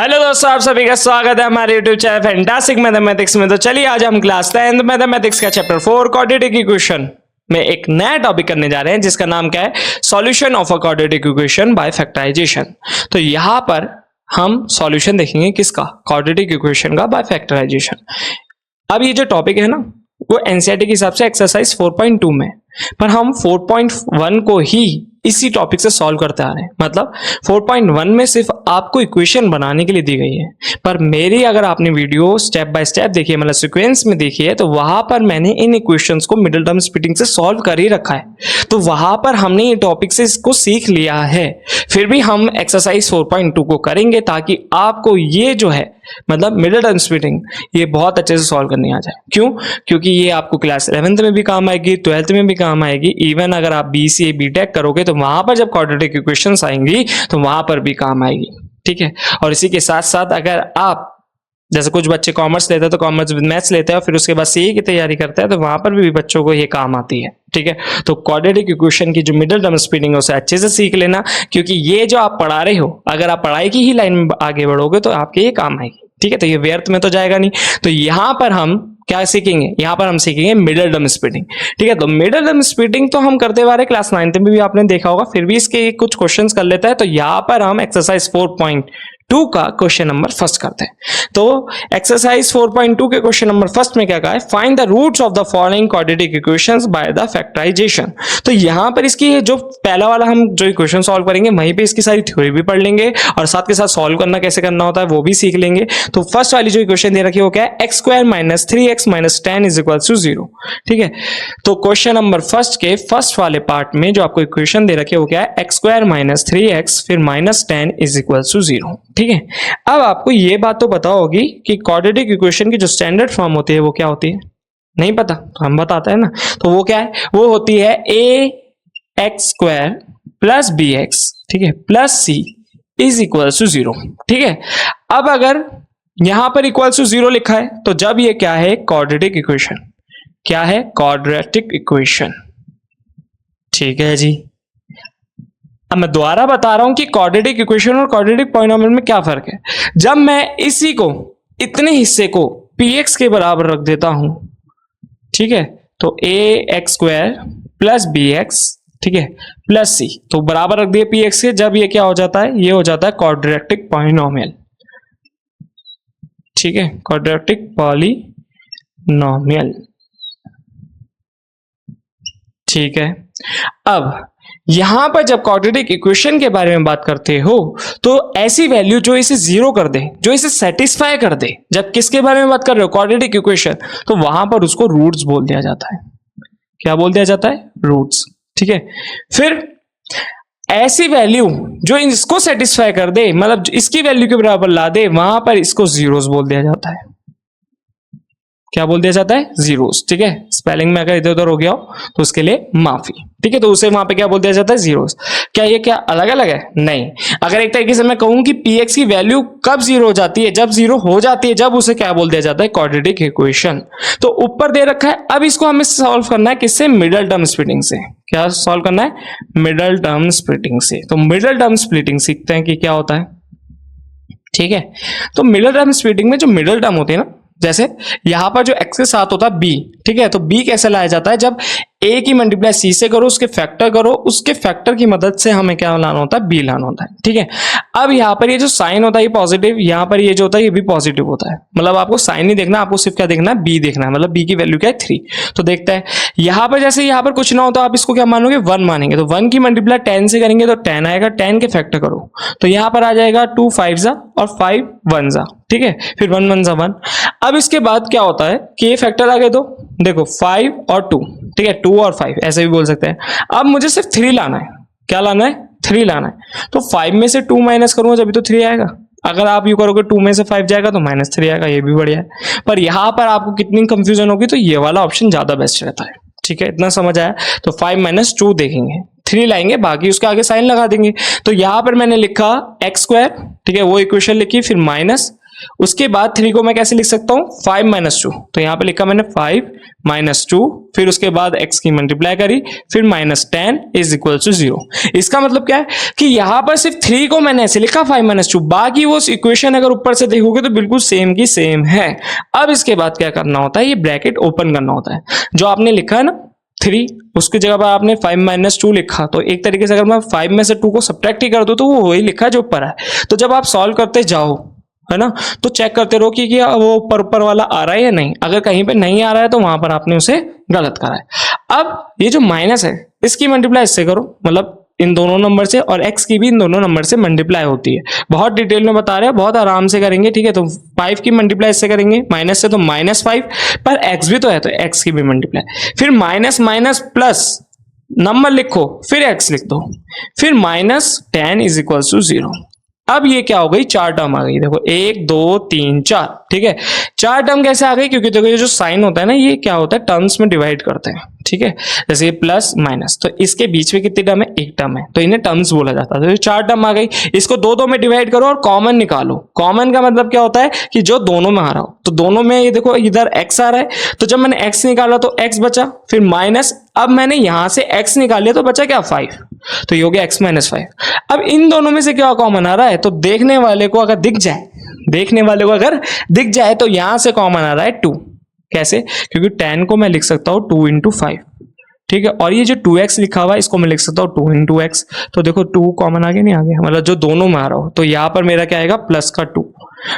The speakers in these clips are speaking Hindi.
हेलो दोस्तों, आप सभी का स्वागत है हमारे YouTube चैनल फैंटास्टिक मैथमेटिक्स में। तो चलिए आज हम क्लास 10 मैथमेटिक्स का चैप्टर 4 क्वाड्रेटिक इक्वेशन में एक नया टॉपिक करने जा रहे हैं जिसका नाम क्या है, solution of a quadratic equation by factorization. तो यहाँ पर हम सॉल्यूशन देखेंगे किसका, क्वाड्रेटिक इक्वेशन का बाय फैक्टराइजेशन। अब ये जो टॉपिक है ना वो एनसीईआरटी के हिसाब से एक्सरसाइज 4.2 में, पर हम 4.1 को ही इसी टॉपिक से सॉल्व करते आ रहे हैं। मतलब 4.1 में सिर्फ आपको इक्वेशन बनाने के लिए दी गई है, पर मेरी अगर आपने वीडियो स्टेप बाय स्टेप देखी है, मतलब सीक्वेंस में देखी है, तो वहां पर मैंने इन इक्वेशंस को मिडिल टर्म स्प्लिटिंग से सॉल्व कर ही रखा है। तो वहां पर हमने ये टॉपिक से इसको सीख लिया है। फिर भी हम एक्सरसाइज 4.2 को करेंगे ताकि आपको ये जो है मतलब मिडिल टर्म स्प्लिटिंग ये बहुत अच्छे से सॉल्व करनी आ जाए। क्यों? क्योंकि ये आपको क्लास 11th में भी काम आएगी, 12th में भी काम आएगी, इवन अगर आप बीसीए बीटेक करोगे तो वहां पर जब क्वाड्रेटिक इक्वेशंस आएंगी तो वहां पर भी काम आएगी। ठीक है। और इसी के साथ साथ अगर आप जैसे कुछ बच्चे कॉमर्स लेते हैं तो कॉमर्स विद मैथ्स लेते हैं और फिर उसके बाद सीए की तैयारी करते हैं तो वहां पर भी बच्चों को ये काम आती है। ठीक है। तो क्वाड्रेटिक इक्वेशन की जो मिडिल टर्म स्प्लिटिंग है उसे अच्छे से सीख लेना, क्योंकि ये जो आप पढ़ा रहे हो अगर आप पढ़ाई की ही लाइन में आगे बढ़ोगे तो आपके ये काम आएगी। ठीक है। तो ये व्यर्थ में तो जाएगा नहीं। तो यहां पर हम क्या सीखेंगे, यहां पर हम सीखेंगे मिडिल टर्म स्प्लिटिंग। ठीक है। तो मिडिल टर्म स्प्लिटिंग तो हम करते हुए क्लास 9th में भी आपने देखा होगा, फिर भी इसके कुछ क्वेश्चंस कर लेता है। तो यहां पर हम एक्सरसाइज 4.2 का क्वेश्चन नंबर फर्स्ट करते हैं। तो एक्सरसाइज 4.2 के क्वेश्चन नंबर फर्स्ट में क्या कहा है, find the roots of the following quadratic equations by the factorization. तो यहां पर इसकी जो पहला वाला हम जो इक्वेशन सॉल्व करेंगे वहीं पे इसकी सारी थ्योरी भी पढ़ लेंगे और साथ के साथ सॉल्व करना कैसे करना होता है वो भी सीख लेंगे। तो फर्स्ट वाली जो इक्वेशन दे रखी है वो क्या है, x² - 3x - 10 = 0। ठीक है। तो क्वेश्चन नंबर फर्स्ट के फर्स्ट वाले पार्ट में जो आपको इक्वेशन दे रखी है वो क्या है, x² - 3x फिर -10 = 0। ठीक है। अब आपको ये बात तो पता होगी कि क्वाड्रेटिक इक्वेशन की जो स्टैंडर्ड फॉर्म होती है वो क्या होती है, नहीं पता तो हम बताते हैं ना। तो वो क्या है, वो होती है ax² + bx, ठीक है, + c = 0। ठीक है। अब अगर यहां पर =0 लिखा है तो जब ये क्या है, क्वाड्रेटिक इक्वेशन। क्या है, क्वाड्रेटिक इक्वेशन। ठीक है जी। अब मैं दोबारा बता रहा हूं कि क्वाड्रेटिक इक्वेशन और क्वाड्रेटिक पॉलिनोमियल में क्या फर्क है। जब मैं इसी को इतने हिस्से को px के बराबर रख देता हूं, ठीक है, तो ax² + bx, ठीक है, + c, तो बराबर रख दिए px के। जब ये क्या हो जाता है, ये हो जाता है क्वाड्रेटिक पॉलिनोमियल। ठीक है, क्वाड्रेटिक पॉलिनोमियल। ठीक है। अब यहां पर जब क्वाड्रेटिक इक्वेशन के बारे में बात करते हो तो ऐसी वैल्यू जो इसे 0 कर दे, जो इसे सेटिस्फाई कर दे, जब किसके बारे में बात कर रहे हो, क्वाड्रेटिक इक्वेशन, तो वहां पर उसको रूट्स बोल दिया जाता है। क्या बोल दिया जाता है, रूट्स। ठीक है। फिर ऐसी वैल्यू जो इसको सेटिस्फाई कर दे, मतलब इसकी वैल्यू के बराबर ला दे, वहां पर इसको जीरोस बोल दिया जाता है। क्या बोल दिया जाता है, जीरोस। ठीक है। स्पेलिंग में अगर इधर उधर हो गया हो तो उसके लिए माफी। ठीक है। तो उसे वहां पे क्या बोल दिया जाता है, जीरोस। क्या ये क्या अलग अलग है, नहीं। अगर एक तरीके से मैं कहूं कि px की वैल्यू कब 0 हो जाती है, जब 0 हो जाती है, जब उसे क्या बोल दिया जाता है, क्वाड्रेटिक इक्वेशन। तो ऊपर दे रखा है। अब इसको हमें सॉल्व करना है किससे, मिडिल टर्म स्प्लिटिंग से। क्या सॉल्व करना है, मिडिल टर्म स्प्लिटिंग से। तो मिडिल टर्म स्प्लिटिंग सीखते हैं कि क्या होता है। ठीक है। तो मिडिल टर्म स्प्लिटिंग में जो मिडिल टर्म होती है ना, जैसे यहां पर जो x के साथ होता है b, ठीक है, तो b कैसे लाया जाता है, जब a की मल्टीप्लाई c से करो, उसके फैक्टर करो, उसके फैक्टर की मदद से हमें क्या लाना होता है, b लाना होता है। ठीक है। अब यहां पर ये जो साइन होता है ये पॉजिटिव, यहां पर ये जो होता है ये भी पॉजिटिव होता है। मतलब आपको साइन नहीं देखना, आपको सिर्फ क्या देखना है, b देखना है। मतलब b की वैल्यू क्या है, 3। तो देखते हैं यहां पर, जैसे यहां पर कुछ ना हो तो आप इसको क्या मानोगे, 1 मानेंगे। तो 1 की मल्टीप्लाई 10 से करेंगे तो 10 आएगा, 10 के फैक्टर करो तो यहां पर आ जाएगा 2 5 और 5 1। ठीक है। फिर 1 1 1। अब इसके बाद क्या होता है कि ये फैक्टर आ गए, तो देखो 5 और 2, ठीक है, 2 और 5 ऐसे भी बोल सकते हैं। अब मुझे सिर्फ 3 लाना है। क्या लाना है, 3 लाना है। तो 5 में से 2 माइनस करूंगा जब तो 3 आएगा। अगर आप यू करोगे 2 में से 5 जाएगा तो -3 आएगा, ये भी बढ़िया है। पर यहां पर आपको कितनी कंफ्यूजन होगी, तो ये वाला ऑप्शन ज्यादा बेस्ट रहता है। ठीक है, इतना समझ आया। तो 5 - 2 देखेंगे, 3 लाएंगे, बाकी उसके आगे साइन लगा देंगे। तो यहां पर मैंने लिखा x², ठीक है, वो इक्वेशन लिखी, फिर माइनस उसके बाद 3 को मैं कैसे लिख सकता हूँ 5 माइनस 2, तो यहाँ पे लिखा मैंने 5 माइनस 2, फिर उसके बाद x की मल्टीप्लाई करी, फिर माइनस 10 इज इक्वल टू 0। इसका मतलब क्या है कि यहाँ पर सिर्फ 3 को मैंने ऐसे लिखा 5 माइनस 2, बाकी वो इक्वेशन अगर ऊपर से देखोगे तो बिल्कुल सेम की सेम है। अब इसके बाद क्या करना होता है, ये ब्रैकेट ओपन करना होता है। जो आपने लिखा है ना 3, उसकी जगह पर आपने 5 माइनस 2 लिखा, तो एक तरीके से अगर मैं 5 में से 2 को सब्ट्रैक्ट ही कर दूं तो वो वही लिखा जो ऊपर है। तो जब आप सॉल्व करते जाओ है ना, तो चेक करते रहो कि क्या वो ऊपर वाला आ रहा है या नहीं। अगर कहीं पे नहीं आ रहा है तो वहां पर आपने उसे गलत करा है। अब ये जो माइनस है इसकी मल्टीप्लाई इससे करो, मतलब इन दोनों नंबर से, और x की भी इन दोनों नंबर से मल्टीप्लाई होती है। बहुत डिटेल में बता रहे हैं, बहुत आराम से करेंगे, ठीक है। तो 5 की मल्टीप्लाई इससे करेंगे, माइनस से तो -5, पर x भी तो है तो x की भी मल्टीप्लाई, फिर माइनस माइनस प्लस नंबर लिखो, फिर x लिख दो, फिर -10 इज इक्वल टू 0। अब ये क्या हो गई, 4 टर्म आ गई। देखो 1 2 3 4, ठीक है। 4 टर्म कैसे आ गई, क्योंकि देखो ये जो साइन होता है ना, ये क्या होता है टर्म्स में डिवाइड करते हैं, ठीक है। जैसे ये प्लस माइनस, तो इसके बीच में कितनी टर्म है, 1 टर्म है, तो इन्हें टर्म्स बोला जाता है। तो ये 4 टर्म आ गई, इसको 2 2 में डिवाइड करो और कॉमन निकालो। कॉमन का मतलब क्या होता है कि जो दोनों में आ रहा हो, तो दोनों में ये देखो इधर x आ रहा है, तो जब मैंने x निकाला तो x बचा, फिर माइनस, अब मैंने यहां से x निकाल लिया तो बचा क्या 5, तो ये हो गया x माइनस 5। अब इन दोनों में से क्या कॉमन आ रहा है, तो देखने वाले को अगर दिख जाए तो यहां से कॉमन आ रहा है 2। कैसे, क्योंकि 10 को मैं लिख सकता हूं 2 इंटू 5, ठीक है। और ये जो 2x लिखा हुआ है इसको मैं लिख सकता हूँ 2 इंटू एक्स, तो देखो 2 कॉमन आगे नहीं आ गया, मतलब जो दोनों में आ रहा हो, तो यहाँ पर मेरा क्या आएगा प्लस का 2।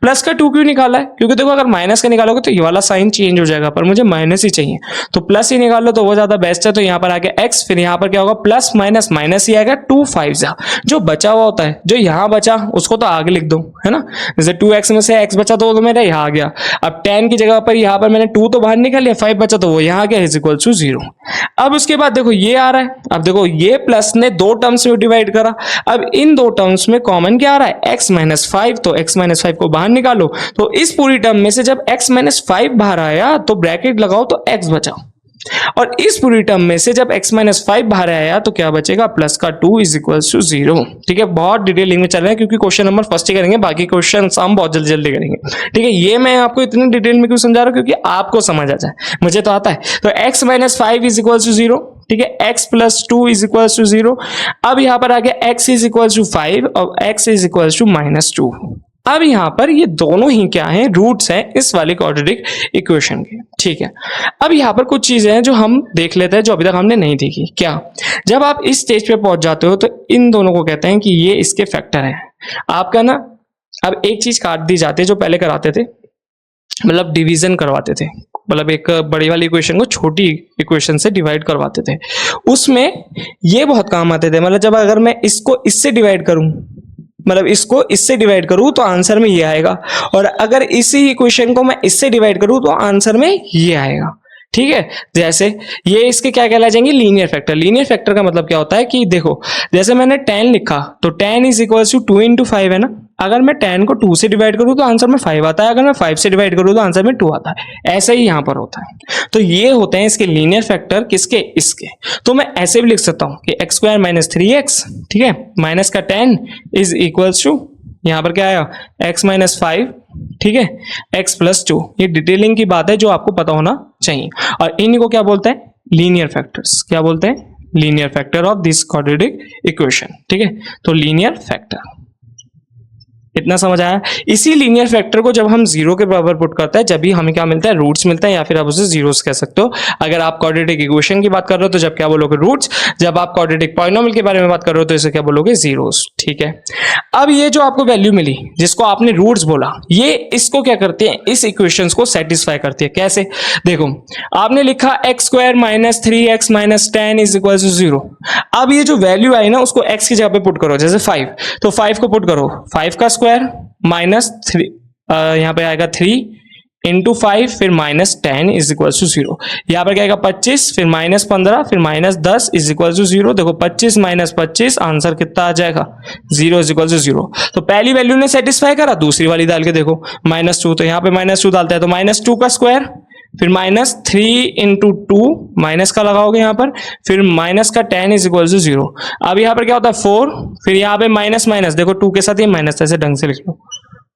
प्लस का 2 क्यों निकाला है, क्योंकि देखो अगर माइनस का निकालोगे तो ये वाला साइन चेंज हो जाएगा, पर मुझे माइनस ही चाहिए, तो प्लस ही निकाल लो तो वो ज्यादा बेस्ट है। तो यहाँ पर आ गया x, फिर यहाँ पर क्या होगा प्लस माइनस माइनस ही आएगा, 2 5 जो बचा हुआ होता है, जो यहाँ बचा उसको तो आगे लिख दो, है ना। जैसे 2x में से x बचा तो मेरा यहाँ आ गया। अब 10 की जगह पर यहाँ पर मैंने 2 तो बाहर निकाल लिया, 5 बचा तो वो यहाँ आ गया इज इक्वल टू 0। अब उसके बाद देखो ये आ रहा है, अब देखो ये प्लस ने 2 टर्म्स में डिवाइड करा, अब इन 2 टर्म्स में कॉमन क्या आ रहा है x माइनस 5, तो x माइनस 5 को बाहर निकालो, तो इस पूरी टर्म में से जब x माइनस 5 बाहर आया तो ब्रैकेट लगाओ तो x बचा, और इस पूरी टर्म में से जब x माइनस 5 बाहर आया तो क्या बचेगा प्लस का 2 इज इक्वल टू 0। ठीक है, बहुत डिटेलिंग में चल रहे हैं क्योंकि क्वेश्चन नंबर फर्स्ट ही करेंगे, बाकी क्वेश्चन हम बहुत जल्दी जल्दी करेंगे। ठीक है, ये मैं आपको इतनी डिटेल में क्यों समझा रहा हूं, क्योंकि आपको समझ आ जाए, मुझे तो आता है। तो x minus 5 is equal to 0, ठीक है, x plus 2 is equal to 0। अब यहां पर आ गया x इज इक्वल टू 5 और x is equal to minus 2। अब यहां पर ये दोनों ही क्या हैं, रूट्स हैं इस वाली क्वाड्रेटिक इक्वेशन के। ठीक है, अब यहां पर कुछ चीजें हैं जो हम देख लेते हैं जो अभी तक हमने नहीं देखी। क्या, जब आप इस स्टेज पे पहुंच जाते हो तो इन दोनों को कहते हैं कि ये इसके फैक्टर हैं। आपका ना अब एक चीज काट दी जाती है जो पहले कराते थे, मतलब डिवीजन करवाते थे, मतलब एक बड़ी वाली इक्वेशन को छोटी इक्वेशन से डिवाइड करवाते थे, उसमें ये बहुत काम आते थे। मतलब जब अगर मैं इसको इससे डिवाइड करूं, मतलब इसको इससे डिवाइड करूं तो आंसर में ये आएगा, और अगर इसी इक्वेशन को मैं इससे डिवाइड करूं तो आंसर में ये आएगा। ठीक है, जैसे ये इसके क्या कहला जाएंगे, लीनियर फैक्टर। लीनियर फैक्टर का मतलब क्या होता है कि देखो जैसे मैंने 10 लिखा तो 10 इज इक्वल टू 2 इंटू 5 है ना, अगर मैं 10 को 2 से डिवाइड करूं तो आंसर में 5 आता है, अगर मैं 5 से डिवाइड करूं तो आंसर में 2 आता है। ऐसा ही यहां पर होता है। तो ये होते हैं इसके लीनियर फैक्टर, किसके, इसके। तो मैं ऐसे भी लिख सकता हूं कि x स्क्वायर माइनस 3x, ठीक है, माइनस का 10 इज इक्वल टू यहां पर क्या आया x माइनस 5, ठीक है, x प्लस 2। ये डिटेलिंग की बात है जो आपको पता होना चाहिए। और इन्हीं को क्या बोलते हैं, लीनियर फैक्टर्स। क्या बोलते हैं, linear factor of this quadratic equation. ठीक है, तो लीनियर फैक्टर, इतना समझ आया। इसी लीनियर फैक्टर को जब हम जीरो के बराबर पुट करते हैं जब भी हमें क्या मिलता है, रूट्स मिलता है, या फिर आप उसे जीरोस कह सकते हो। अगर आप क्वाड्रेटिक इक्वेशन की बात कर रहे हो तो जब क्या बोलोगे, रूट्स। जब आप क्वाड्रेटिक पॉलिनोमियल के बारे में बात कर रहे हो तो इसे क्या बोलोगे, जीरोस। ठीक है, अब ये जो आपको वैल्यू मिली जिसको आपने रूट्स बोला, ये इसको क्या करते हैं, इस इक्वेशंस को सेटिस्फाई करती है। कैसे, देखो आपने लिखा x square minus 3x minus 10 is equal to 0। अब ये जो वैल्यू आई ना उसको x की जगह पे पुट करो, जैसे 5, तो 5 को पुट करो, 5 का स्क्वायर माइनस 3, यहां पे आएगा 3 इंटू 5, फिर माइनस 10 इज इक्वल टू 0। यहां पर क्या आएगा 25, फिर माइनस 15, फिर माइनस 10 इज इक्वल टू 0। देखो 25 माइनस 25 आंसर कितना आ जाएगा, 0 इज इक्वल टू 0। तो पहली वैल्यू ने सेटिस्फाई करा, दूसरी वाली डाल के देखो माइनस 2, तो यहाँ पे माइनस 2 डालता है तो माइनस 2 का स्क्वायर, फिर माइनस 3 इंटू 2, माइनस का लगाओगे यहाँ पर, फिर माइनस का 10 इज इक्वल टू 0। अब यहाँ पर क्या होता है 4, फिर यहाँ पे माइनस माइनस, देखो 2 के साथ ये माइनस, ऐसे ढंग से लिख लो,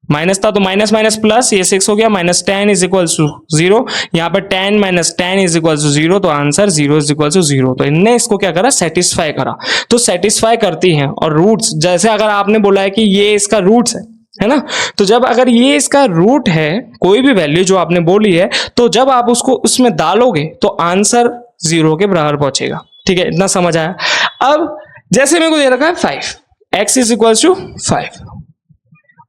माइनस था तो माइनस माइनस प्लस, ये 6 हो गया, माइनस 10 इज इक्वल टू 0, यहाँ पर 10 माइनस 10 इज इक्वल टू 0, तो आंसर 0 इज इक्वल टू 0। तो इनने इसको क्या करा, सेटिस्फाई करा। तो सेटिस्फाई करती हैं। और रूट्स, जैसे अगर आपने बोला है कि ये इसका रूट्स है ना, तो जब अगर ये इसका रूट है, कोई भी वैल्यू जो आपने बोली है, तो जब आप उसको उसमें डालोगे तो आंसर 0 के बराबर पहुंचेगा। ठीक है, इतना समझ आया। अब जैसे मेरे को दे रखा है 5, x इज इक्वल टू 5,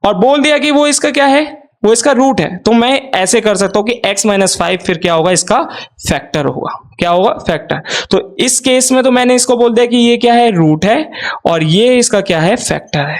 और बोल दिया कि वो इसका क्या है, वो इसका रूट है, तो मैं ऐसे कर सकता हूं कि x माइनस 5 फिर क्या होगा, इसका फैक्टर होगा। क्या होगा, फैक्टर। तो इस केस में तो मैंने इसको बोल दिया कि ये क्या है, रूट है, और ये इसका क्या है, फैक्टर है।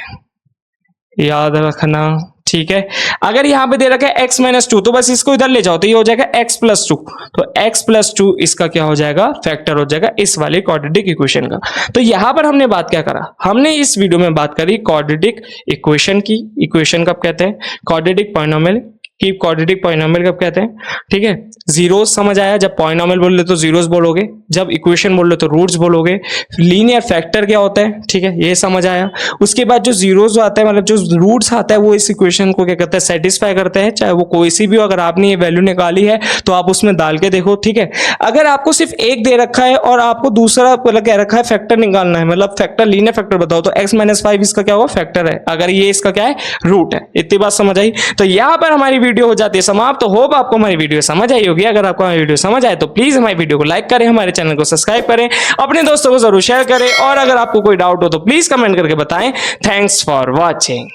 याद रखना, ठीक है। अगर यहां पे दे रखा है x माइनस 2, तो बस इसको इधर ले जाओ, तो ये हो जाएगा x प्लस 2, तो x प्लस 2 इसका क्या हो जाएगा, फैक्टर हो जाएगा इस वाले क्वाड्रेटिक इक्वेशन का। तो यहां पर हमने बात क्या करा, हमने इस वीडियो में बात करी क्वाड्रेटिक इक्वेशन की। इक्वेशन कब कहते हैं, क्वाड्रेटिक पॉलिनोमियल की। क्वाड्रेटिक पॉलिनोमियल कब कहते हैं, ठीक है। जीरोस समझ आया, जब पॉलिनोमियल बोल रहे तो जीरोस बोलोगे, जब इक्वेशन बोल रहे तो रूट्स बोलोगे। लीनियर फैक्टर क्या होता है, ठीक है, ये समझ आया। उसके बाद जो जीरोस आता है, मतलब जो रूट्स आता है, वो इस इक्वेशन को क्या करता है, सेटिस्फाई करते हैं, चाहे वो कोई सी भी हो। अगर आपने ये वैल्यू निकाली है तो आप उसमें डाल के देखो, ठीक है। अगर आपको सिर्फ एक दे रखा है और आपको दूसरा मतलब कह रखा है फैक्टर निकालना है, मतलब फैक्टर, लीनियर फैक्टर बताओ, तो x माइनस 5 इसका क्या होगा, फैक्टर है, अगर ये इसका क्या है, रूट है। इतनी बात समझ आई। तो यहां पर हमारी वीडियो हो जाती है समाप्त। तो होप आपको हमारी वीडियो समझ आई होगी। अगर आपको हमारी वीडियो समझ आए तो प्लीज हमारी वीडियो को लाइक करें, हमारे चैनल को सब्सक्राइब करें, अपने दोस्तों को जरूर शेयर करें, और अगर आपको कोई डाउट हो तो प्लीज कमेंट करके बताएं। Thanks for watching.